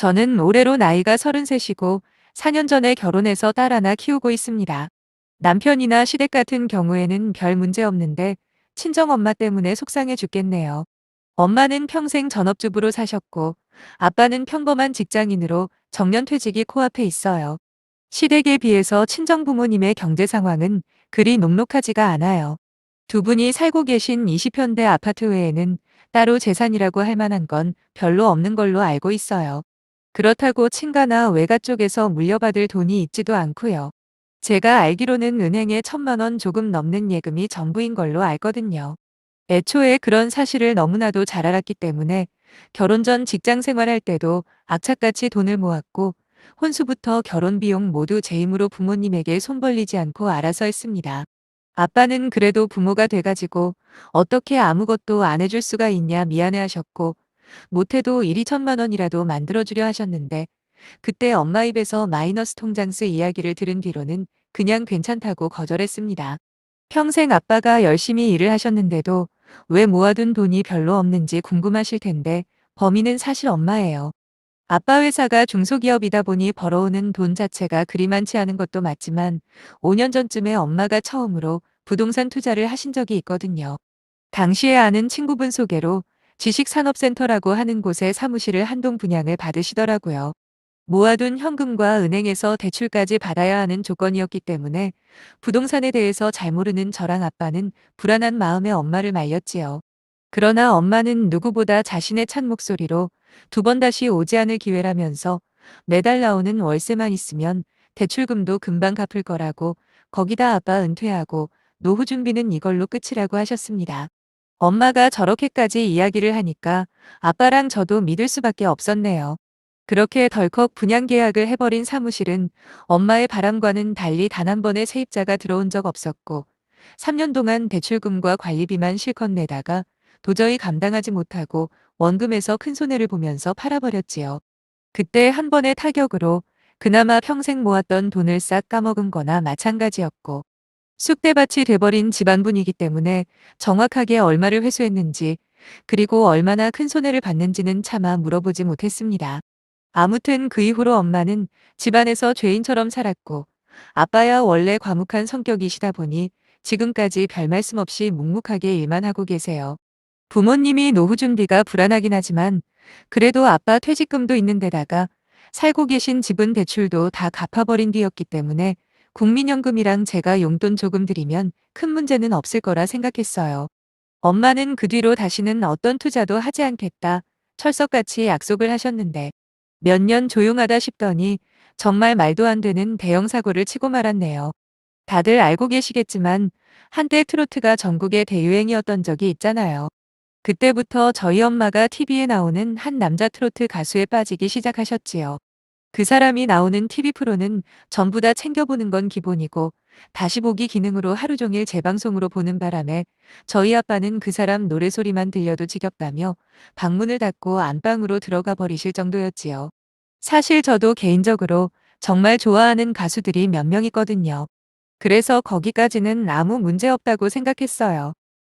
저는 올해로 나이가 33이고 4년 전에 결혼해서 딸 하나 키우고 있습니다. 남편이나 시댁 같은 경우에는 별 문제 없는데 친정엄마 때문에 속상해 죽겠네요. 엄마는 평생 전업주부로 사셨고 아빠는 평범한 직장인으로 정년퇴직이 코앞에 있어요. 시댁에 비해서 친정부모님의 경제 상황은 그리 녹록하지가 않아요. 두 분이 살고 계신 20현대 아파트 외에는 따로 재산이라고 할 만한 건 별로 없는 걸로 알고 있어요. 그렇다고 친가나 외가 쪽에서 물려받을 돈이 있지도 않고요. 제가 알기로는 은행에 1,000만 원 조금 넘는 예금이 전부인 걸로 알거든요. 애초에 그런 사실을 너무나도 잘 알았기 때문에 결혼 전 직장 생활할 때도 악착같이 돈을 모았고 혼수부터 결혼 비용 모두 제 힘으로 부모님에게 손 벌리지 않고 알아서 했습니다. 아빠는 그래도 부모가 돼가지고 어떻게 아무것도 안 해줄 수가 있냐 미안해하셨고 못해도 1~2천만 원이라도 만들어주려 하셨는데 그때 엄마 입에서 마이너스 통장세 이야기를 들은 뒤로는 그냥 괜찮다고 거절했습니다. 평생 아빠가 열심히 일을 하셨는데도 왜 모아둔 돈이 별로 없는지 궁금하실 텐데 범인은 사실 엄마예요. 아빠 회사가 중소기업이다 보니 벌어오는 돈 자체가 그리 많지 않은 것도 맞지만 5년 전쯤에 엄마가 처음으로 부동산 투자를 하신 적이 있거든요. 당시에 아는 친구분 소개로 지식산업센터라고 하는 곳에 사무실을 한 동 분양을 받으시더라고요. 모아둔 현금과 은행에서 대출까지 받아야 하는 조건이었기 때문에 부동산에 대해서 잘 모르는 저랑 아빠는 불안한 마음에 엄마를 말렸지요. 그러나 엄마는 누구보다 자신의 찬 목소리로 두 번 다시 오지 않을 기회라면서 매달 나오는 월세만 있으면 대출금도 금방 갚을 거라고 거기다 아빠 은퇴하고 노후 준비는 이걸로 끝이라고 하셨습니다. 엄마가 저렇게까지 이야기를 하니까 아빠랑 저도 믿을 수밖에 없었네요. 그렇게 덜컥 분양 계약을 해버린 사무실은 엄마의 바람과는 달리 단 한 번의 세입자가 들어온 적 없었고 3년 동안 대출금과 관리비만 실컷 내다가 도저히 감당하지 못하고 원금에서 큰 손해를 보면서 팔아버렸지요. 그때 한 번의 타격으로 그나마 평생 모았던 돈을 싹 까먹은 거나 마찬가지였고 쑥대밭이 돼버린 집안분이기 때문에 정확하게 얼마를 회수했는지 그리고 얼마나 큰 손해를 봤는지는 차마 물어보지 못했습니다. 아무튼 그 이후로 엄마는 집안에서 죄인처럼 살았고 아빠야 원래 과묵한 성격이시다 보니 지금까지 별 말씀 없이 묵묵하게 일만 하고 계세요. 부모님이 노후 준비가 불안하긴 하지만 그래도 아빠 퇴직금도 있는 데다가 살고 계신 집은 대출도 다 갚아버린 뒤였기 때문에 국민연금이랑 제가 용돈 조금 드리면 큰 문제는 없을 거라 생각했어요. 엄마는 그 뒤로 다시는 어떤 투자도 하지 않겠다 철석같이 약속을 하셨는데 몇 년 조용하다 싶더니 정말 말도 안 되는 대형 사고를 치고 말았네요. 다들 알고 계시겠지만 한때 트로트가 전국의 대유행이었던 적이 있잖아요. 그때부터 저희 엄마가 TV에 나오는 한 남자 트로트 가수에 빠지기 시작하셨지요. 그 사람이 나오는 TV 프로는 전부 다 챙겨보는 건 기본이고 다시 보기 기능으로 하루 종일 재방송으로 보는 바람에 저희 아빠는 그 사람 노래소리만 들려도 지겹다며 방문을 닫고 안방으로 들어가 버리실 정도였지요. 사실 저도 개인적으로 정말 좋아하는 가수들이 몇 명 있거든요. 그래서 거기까지는 아무 문제 없다고 생각했어요.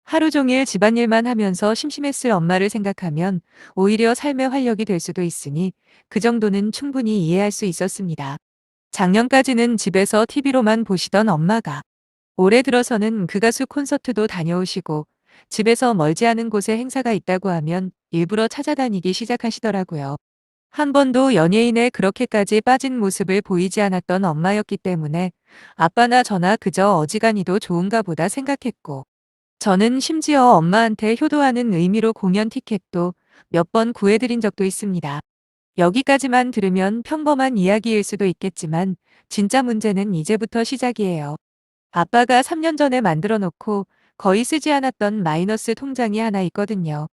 하루 종일 집안일만 하면서 심심했을 엄마를 생각하면 오히려 삶의 활력이 될 수도 있으니 그 정도는 충분히 이해할 수 있었습니다. 작년까지는 집에서 TV로만 보시던 엄마가 올해 들어서는 그 가수 콘서트도 다녀오시고 집에서 멀지 않은 곳에 행사가 있다고 하면 일부러 찾아다니기 시작하시더라고요. 한 번도 연예인에 그렇게까지 빠진 모습을 보이지 않았던 엄마였기 때문에 아빠나 저나 그저 어지간히도 좋은가 보다 생각했고 저는 심지어 엄마한테 효도하는 의미로 공연 티켓도 몇 번 구해드린 적도 있습니다. 여기까지만 들으면 평범한 이야기일 수도 있겠지만 진짜 문제는 이제부터 시작이에요. 아빠가 3년 전에 만들어 놓고 거의 쓰지 않았던 마이너스 통장이 하나 있거든요.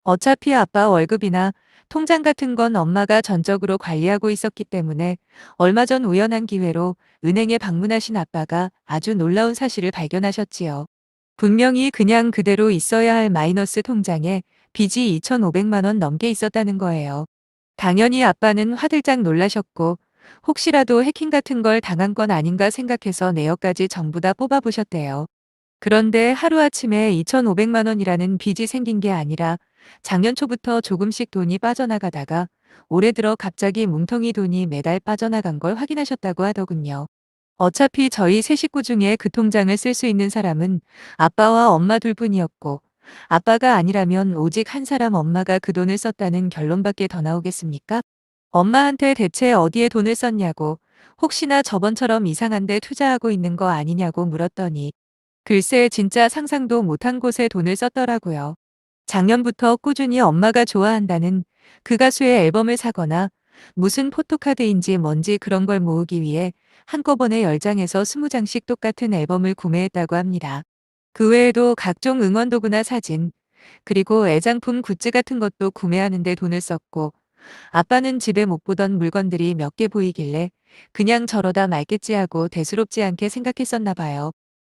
어차피 아빠 월급이나 통장 같은 건 엄마가 전적으로 관리하고 있었기 때문에 얼마 전 우연한 기회로 은행에 방문하신 아빠가 아주 놀라운 사실을 발견하셨지요. 분명히 그냥 그대로 있어야 할 마이너스 통장에 빚이 2,500만 원 넘게 있었다는 거예요. 당연히 아빠는 화들짝 놀라셨고 혹시라도 해킹 같은 걸 당한 건 아닌가 생각해서 내역까지 전부 다 뽑아보셨대요. 그런데 하루아침에 2,500만 원이라는 빚이 생긴 게 아니라 작년 초부터 조금씩 돈이 빠져나가다가 올해 들어 갑자기 뭉텅이 돈이 매달 빠져나간 걸 확인하셨다고 하더군요. 어차피 저희 세 식구 중에 그 통장을 쓸 수 있는 사람은 아빠와 엄마 둘뿐이었고, 아빠가 아니라면 오직 한 사람 엄마가 그 돈을 썼다는 결론밖에 더 나오겠습니까? 엄마한테 대체 어디에 돈을 썼냐고, 혹시나 저번처럼 이상한 데 투자하고 있는 거 아니냐고 물었더니, 글쎄 진짜 상상도 못한 곳에 돈을 썼더라고요. 작년부터 꾸준히 엄마가 좋아한다는 그 가수의 앨범을 사거나 무슨 포토카드인지 뭔지 그런 걸 모으기 위해 한꺼번에 10장에서 20장씩 똑같은 앨범을 구매했다고 합니다. 그 외에도 각종 응원도구나 사진, 그리고 애장품 굿즈 같은 것도 구매하는 데 돈을 썼고, 아빠는 집에 못 보던 물건들이 몇 개 보이길래 그냥 저러다 말겠지 하고 대수롭지 않게 생각했었나 봐요.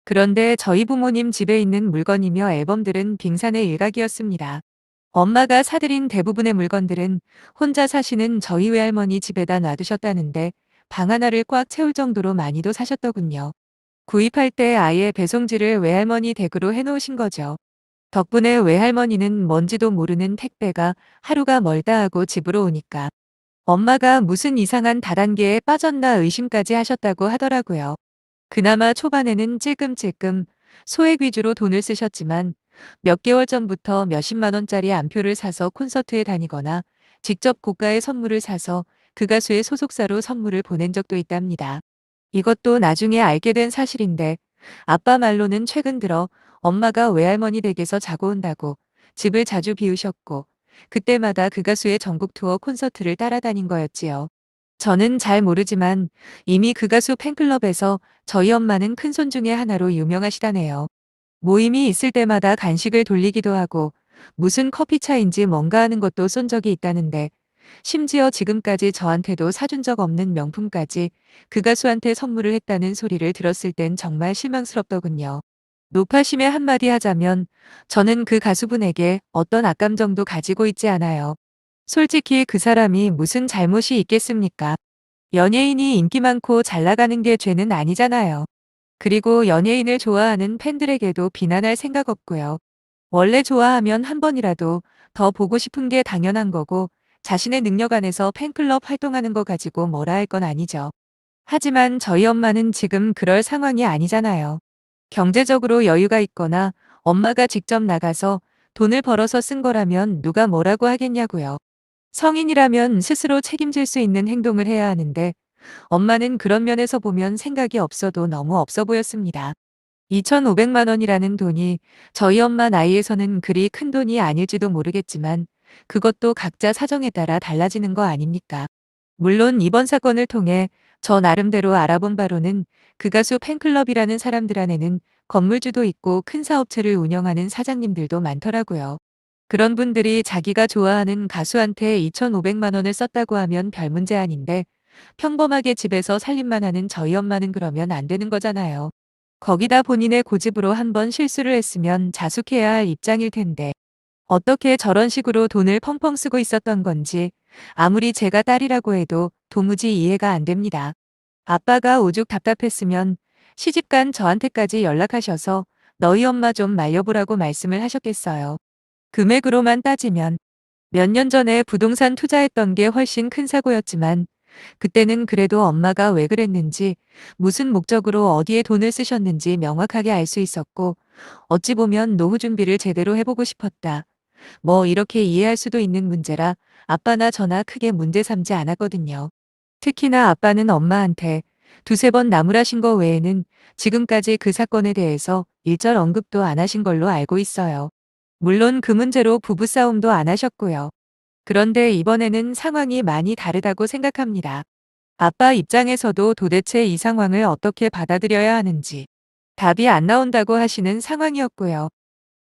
그런데 저희 부모님 집에 있는 물건이며 앨범들은 빙산의 일각이었습니다. 엄마가 사들인 대부분의 물건들은 혼자 사시는 저희 외할머니 집에다 놔두셨다는데 방 하나를 꽉 채울 정도로 많이도 사셨더군요. 구입할 때 아예 배송지를 외할머니 댁으로 해놓으신 거죠. 덕분에 외할머니는 뭔지도 모르는 택배가 하루가 멀다 하고 집으로 오니까 엄마가 무슨 이상한 다단계에 빠졌나 의심까지 하셨다고 하더라고요. 그나마 초반에는 찔끔찔끔 소액 위주로 돈을 쓰셨지만 몇 개월 전부터 몇십만 원짜리 암표를 사서 콘서트에 다니거나 직접 고가의 선물을 사서 그 가수의 소속사로 선물을 보낸 적도 있답니다. 이것도 나중에 알게 된 사실인데 아빠 말로는 최근 들어 엄마가 외할머니 댁에서 자고 온다고 집을 자주 비우셨고 그때마다 그 가수의 전국 투어 콘서트를 따라다닌 거였지요. 저는 잘 모르지만 이미 그 가수 팬클럽에서 저희 엄마는 큰손 중에 하나로 유명하시다네요. 모임이 있을 때마다 간식을 돌리기도 하고 무슨 커피차인지 뭔가 하는 것도 쏜 적이 있다는데 심지어 지금까지 저한테도 사준 적 없는 명품까지 그 가수한테 선물을 했다는 소리를 들었을 땐 정말 실망스럽더군요. 노파심에 한마디 하자면 저는 그 가수분에게 어떤 악감정도 가지고 있지 않아요. 솔직히 그 사람이 무슨 잘못이 있겠습니까? 연예인이 인기 많고 잘 나가는 게 죄는 아니잖아요. 그리고 연예인을 좋아하는 팬들에게도 비난할 생각 없고요. 원래 좋아하면 한 번이라도 더 보고 싶은 게 당연한 거고 자신의 능력 안에서 팬클럽 활동하는 거 가지고 뭐라 할 건 아니죠. 하지만 저희 엄마는 지금 그럴 상황이 아니잖아요. 경제적으로 여유가 있거나 엄마가 직접 나가서 돈을 벌어서 쓴 거라면 누가 뭐라고 하겠냐고요. 성인이라면 스스로 책임질 수 있는 행동을 해야 하는데 엄마는 그런 면에서 보면 생각이 없어도 너무 없어 보였습니다. 2,500만 원이라는 돈이 저희 엄마 나이에서는 그리 큰 돈이 아닐지도 모르겠지만 그것도 각자 사정에 따라 달라지는 거 아닙니까? 물론 이번 사건을 통해 저 나름대로 알아본 바로는 그 가수 팬클럽이라는 사람들 안에는 건물주도 있고 큰 사업체를 운영하는 사장님들도 많더라고요. 그런 분들이 자기가 좋아하는 가수한테 2,500만 원을 썼다고 하면 별 문제 아닌데 평범하게 집에서 살림만 하는 저희 엄마는 그러면 안 되는 거잖아요. 거기다 본인의 고집으로 한번 실수를 했으면 자숙해야 할 입장일 텐데 어떻게 저런 식으로 돈을 펑펑 쓰고 있었던 건지 아무리 제가 딸이라고 해도 도무지 이해가 안 됩니다. 아빠가 오죽 답답했으면 시집간 저한테까지 연락하셔서 너희 엄마 좀 말려보라고 말씀을 하셨겠어요. 금액으로만 따지면 몇 년 전에 부동산 투자했던 게 훨씬 큰 사고였지만 그때는 그래도 엄마가 왜 그랬는지 무슨 목적으로 어디에 돈을 쓰셨는지 명확하게 알 수 있었고 어찌 보면 노후 준비를 제대로 해보고 싶었다. 뭐 이렇게 이해할 수도 있는 문제라 아빠나 저나 크게 문제 삼지 않았거든요. 특히나 아빠는 엄마한테 두세 번 나무라신 거 외에는 지금까지 그 사건에 대해서 일절 언급도 안 하신 걸로 알고 있어요. 물론 그 문제로 부부싸움도 안 하셨고요. 그런데 이번에는 상황이 많이 다르다고 생각합니다. 아빠 입장에서도 도대체 이 상황을 어떻게 받아들여야 하는지 답이 안 나온다고 하시는 상황이었고요.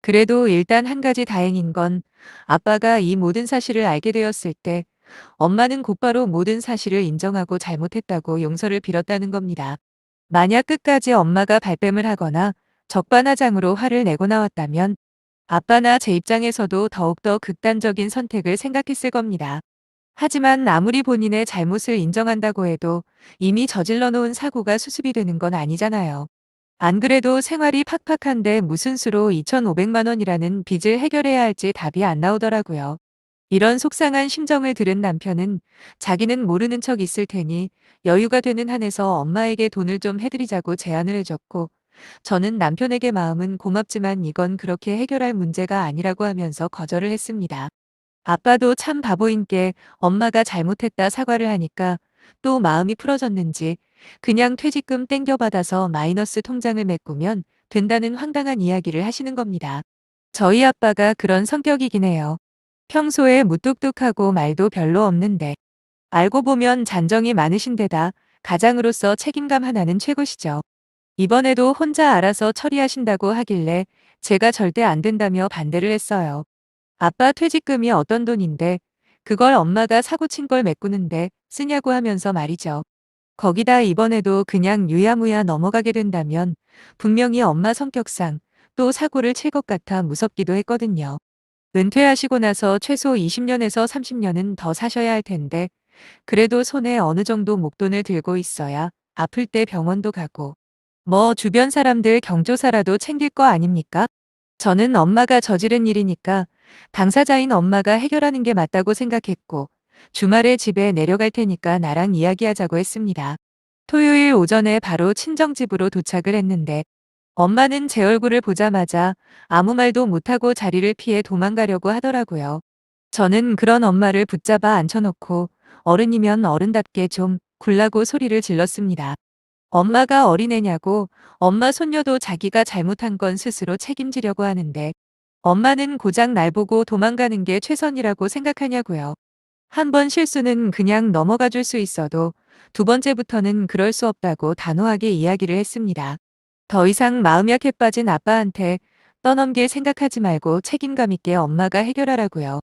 그래도 일단 한 가지 다행인 건 아빠가 이 모든 사실을 알게 되었을 때 엄마는 곧바로 모든 사실을 인정하고 잘못했다고 용서를 빌었다는 겁니다. 만약 끝까지 엄마가 발뺌을 하거나 적반하장으로 화를 내고 나왔다면 아빠나 제 입장에서도 더욱더 극단적인 선택을 생각했을 겁니다. 하지만 아무리 본인의 잘못을 인정한다고 해도 이미 저질러 놓은 사고가 수습이 되는 건 아니잖아요. 안 그래도 생활이 팍팍한데 무슨 수로 2,500만 원이라는 빚을 해결해야 할지 답이 안 나오더라고요. 이런 속상한 심정을 들은 남편은 자기는 모르는 척 있을 테니 여유가 되는 한에서 엄마에게 돈을 좀 해드리자고 제안을 해줬고, 저는 남편에게 마음은 고맙지만 이건 그렇게 해결할 문제가 아니라고 하면서 거절을 했습니다. 아빠도 참 바보인 게 엄마가 잘못했다 사과를 하니까 또 마음이 풀어졌는지 그냥 퇴직금 땡겨받아서 마이너스 통장을 메꾸면 된다는 황당한 이야기를 하시는 겁니다. 저희 아빠가 그런 성격이긴 해요. 평소에 무뚝뚝하고 말도 별로 없는데 알고 보면 잔정이 많으신 데다 가장으로서 책임감 하나는 최고시죠. 이번에도 혼자 알아서 처리하신다고 하길래 제가 절대 안 된다며 반대를 했어요. 아빠 퇴직금이 어떤 돈인데 그걸 엄마가 사고 친 걸 메꾸는데 쓰냐고 하면서 말이죠. 거기다 이번에도 그냥 유야무야 넘어가게 된다면 분명히 엄마 성격상 또 사고를 칠 것 같아 무섭기도 했거든요. 은퇴하시고 나서 최소 20년에서 30년은 더 사셔야 할 텐데 그래도 손에 어느 정도 목돈을 들고 있어야 아플 때 병원도 가고 뭐 주변 사람들 경조사라도 챙길 거 아닙니까? 저는 엄마가 저지른 일이니까 당사자인 엄마가 해결하는 게 맞다고 생각했고 주말에 집에 내려갈 테니까 나랑 이야기하자고 했습니다. 토요일 오전에 바로 친정집으로 도착을 했는데 엄마는 제 얼굴을 보자마자 아무 말도 못하고 자리를 피해 도망가려고 하더라고요. 저는 그런 엄마를 붙잡아 앉혀놓고 어른이면 어른답게 좀 굴라고 소리를 질렀습니다. 엄마가 어린애냐고, 엄마 손녀도 자기가 잘못한 건 스스로 책임지려고 하는데 엄마는 고작 날 보고 도망가는 게 최선이라고 생각하냐고요. 한 번 실수는 그냥 넘어가 줄 수 있어도 두 번째부터는 그럴 수 없다고 단호하게 이야기를 했습니다. 더 이상 마음 약해 빠진 아빠한테 떠넘길 생각하지 말고 책임감 있게 엄마가 해결하라고요.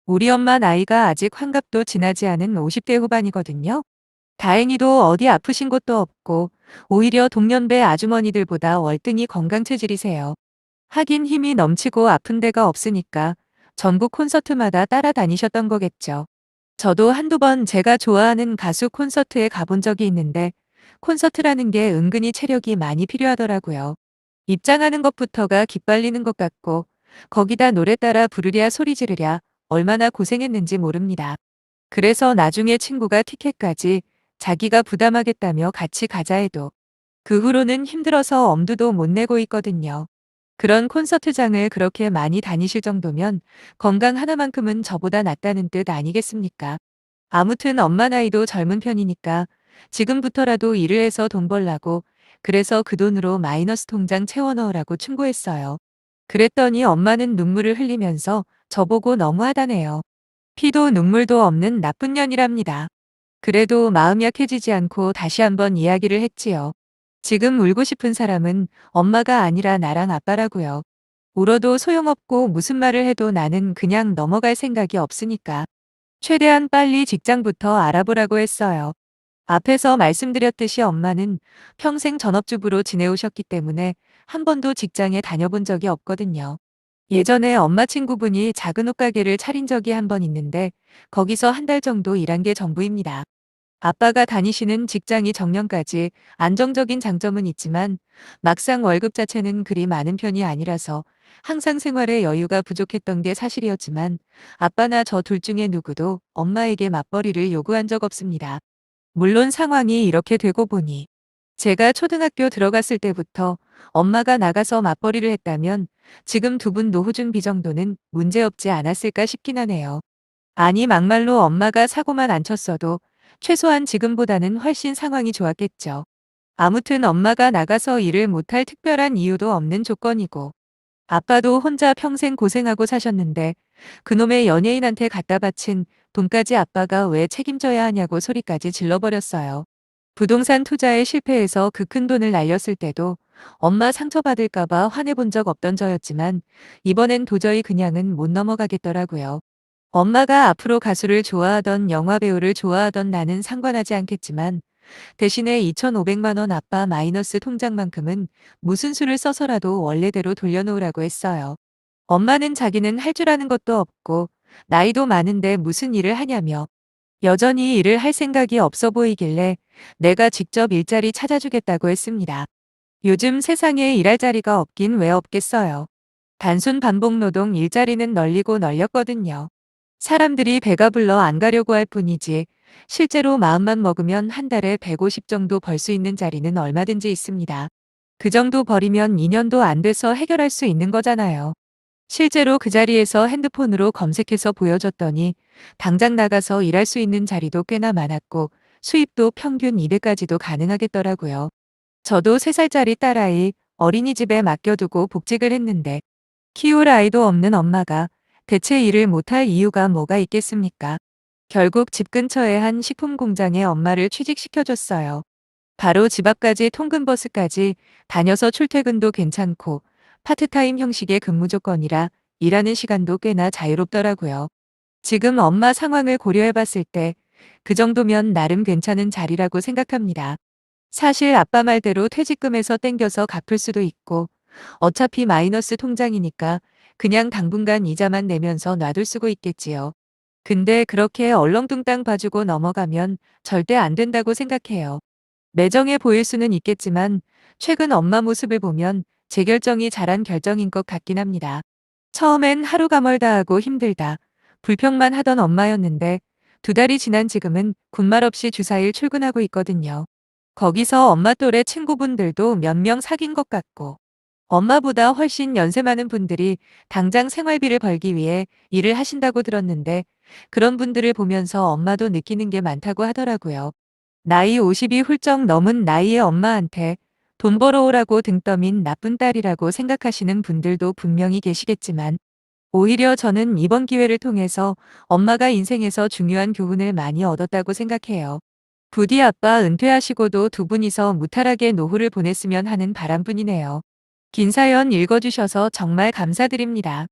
우리 엄마 나이가 아직 환갑도 지나지 않은 50대 후반이거든요. 다행히도 어디 아프신 곳도 없고 오히려 동년배 아주머니들보다 월등히 건강 체질이세요. 하긴 힘이 넘치고 아픈 데가 없으니까 전국 콘서트마다 따라다니셨던 거겠죠. 저도 한두 번 제가 좋아하는 가수 콘서트에 가본 적이 있는데 콘서트라는 게 은근히 체력이 많이 필요하더라고요. 입장하는 것부터가 기빨리는 것 같고 거기다 노래 따라 부르랴 소리 지르랴 얼마나 고생했는지 모릅니다. 그래서 나중에 친구가 티켓까지 자기가 부담하겠다며 같이 가자 해도 그 후로는 힘들어서 엄두도 못 내고 있거든요. 그런 콘서트장을 그렇게 많이 다니실 정도면 건강 하나만큼은 저보다 낫다는 뜻 아니겠습니까? 아무튼 엄마 나이도 젊은 편이니까 지금부터라도 일을 해서 돈 벌라고 그래서 그 돈으로 마이너스 통장 채워 넣으라고 충고했어요. 그랬더니 엄마는 눈물을 흘리면서 저보고 너무하다네요. 피도 눈물도 없는 나쁜 년이랍니다. 그래도 마음 약해지지 않고 다시 한번 이야기를 했지요. 지금 울고 싶은 사람은 엄마가 아니라 나랑 아빠라고요. 울어도 소용없고 무슨 말을 해도 나는 그냥 넘어갈 생각이 없으니까 최대한 빨리 직장부터 알아보라고 했어요. 앞에서 말씀드렸듯이 엄마는 평생 전업주부로 지내오셨기 때문에 한 번도 직장에 다녀본 적이 없거든요. 예전에 엄마 친구분이 작은 옷가게를 차린 적이 한 번 있는데 거기서 한 달 정도 일한 게 전부입니다. 아빠가 다니시는 직장이 정년까지 안정적인 장점은 있지만 막상 월급 자체는 그리 많은 편이 아니라서 항상 생활에 여유가 부족했던 게 사실이었지만 아빠나 저 둘 중에 누구도 엄마에게 맞벌이를 요구한 적 없습니다. 물론 상황이 이렇게 되고 보니 제가 초등학교 들어갔을 때부터 엄마가 나가서 맞벌이를 했다면 지금 두 분 노후 준비 정도는 문제없지 않았을까 싶긴 하네요. 아니 막말로 엄마가 사고만 안 쳤어도 최소한 지금보다는 훨씬 상황이 좋았겠죠. 아무튼 엄마가 나가서 일을 못할 특별한 이유도 없는 조건이고 아빠도 혼자 평생 고생하고 사셨는데 그놈의 연예인한테 갖다 바친 돈까지 아빠가 왜 책임져야 하냐고 소리까지 질러버렸어요. 부동산 투자에 실패해서 그 큰 돈을 날렸을 때도 엄마 상처받을까봐 화내본 적 없던 저였지만 이번엔 도저히 그냥은 못 넘어가겠더라고요. 엄마가 앞으로 가수를 좋아하던 영화배우를 좋아하던 나는 상관하지 않겠지만 대신에 2,500만 원 아빠 마이너스 통장만큼은 무슨 수를 써서라도 원래대로 돌려놓으라고 했어요. 엄마는 자기는 할 줄 아는 것도 없고 나이도 많은데 무슨 일을 하냐며 여전히 일을 할 생각이 없어 보이길래 내가 직접 일자리 찾아주겠다고 했습니다. 요즘 세상에 일할 자리가 없긴 왜 없겠어요. 단순 반복 노동 일자리는 널리고 널렸거든요. 사람들이 배가 불러 안 가려고 할 뿐이지 실제로 마음만 먹으면 한 달에 150 정도 벌 수 있는 자리는 얼마든지 있습니다. 그 정도 벌이면 2년도 안 돼서 해결할 수 있는 거잖아요. 실제로 그 자리에서 핸드폰으로 검색해서 보여줬더니 당장 나가서 일할 수 있는 자리도 꽤나 많았고 수입도 평균 200까지도 가능하겠더라고요. 저도 3살짜리 딸아이 어린이집에 맡겨두고 복직을 했는데 키울 아이도 없는 엄마가 대체 일을 못할 이유가 뭐가 있겠습니까? 결국 집 근처의 한 식품 공장에 엄마를 취직시켜줬어요. 바로 집 앞까지 통근버스까지 다녀서 출퇴근도 괜찮고 파트타임 형식의 근무 조건이라 일하는 시간도 꽤나 자유롭더라고요. 지금 엄마 상황을 고려해 봤을 때 그 정도면 나름 괜찮은 자리라고 생각합니다. 사실 아빠 말대로 퇴직금에서 땡겨서 갚을 수도 있고 어차피 마이너스 통장이니까 그냥 당분간 이자만 내면서 놔둘 수도 있겠지요. 근데 그렇게 얼렁뚱땅 봐주고 넘어가면 절대 안 된다고 생각해요. 매정해 보일 수는 있겠지만 최근 엄마 모습을 보면 제 결정이 잘한 결정인 것 같긴 합니다. 처음엔 하루가 멀다 하고 힘들다, 불평만 하던 엄마였는데 2달이 지난 지금은 군말 없이 주사일 출근하고 있거든요. 거기서 엄마 또래 친구분들도 몇 명 사귄 것 같고 엄마보다 훨씬 연세 많은 분들이 당장 생활비를 벌기 위해 일을 하신다고 들었는데 그런 분들을 보면서 엄마도 느끼는 게 많다고 하더라고요. 나이 50이 훌쩍 넘은 나이의 엄마한테 돈 벌어오라고 등 떠민 나쁜 딸이라고 생각하시는 분들도 분명히 계시겠지만 오히려 저는 이번 기회를 통해서 엄마가 인생에서 중요한 교훈을 많이 얻었다고 생각해요. 부디 아빠 은퇴하시고도 두 분이서 무탈하게 노후를 보냈으면 하는 바람뿐이네요. 긴 사연 읽어주셔서 정말 감사드립니다.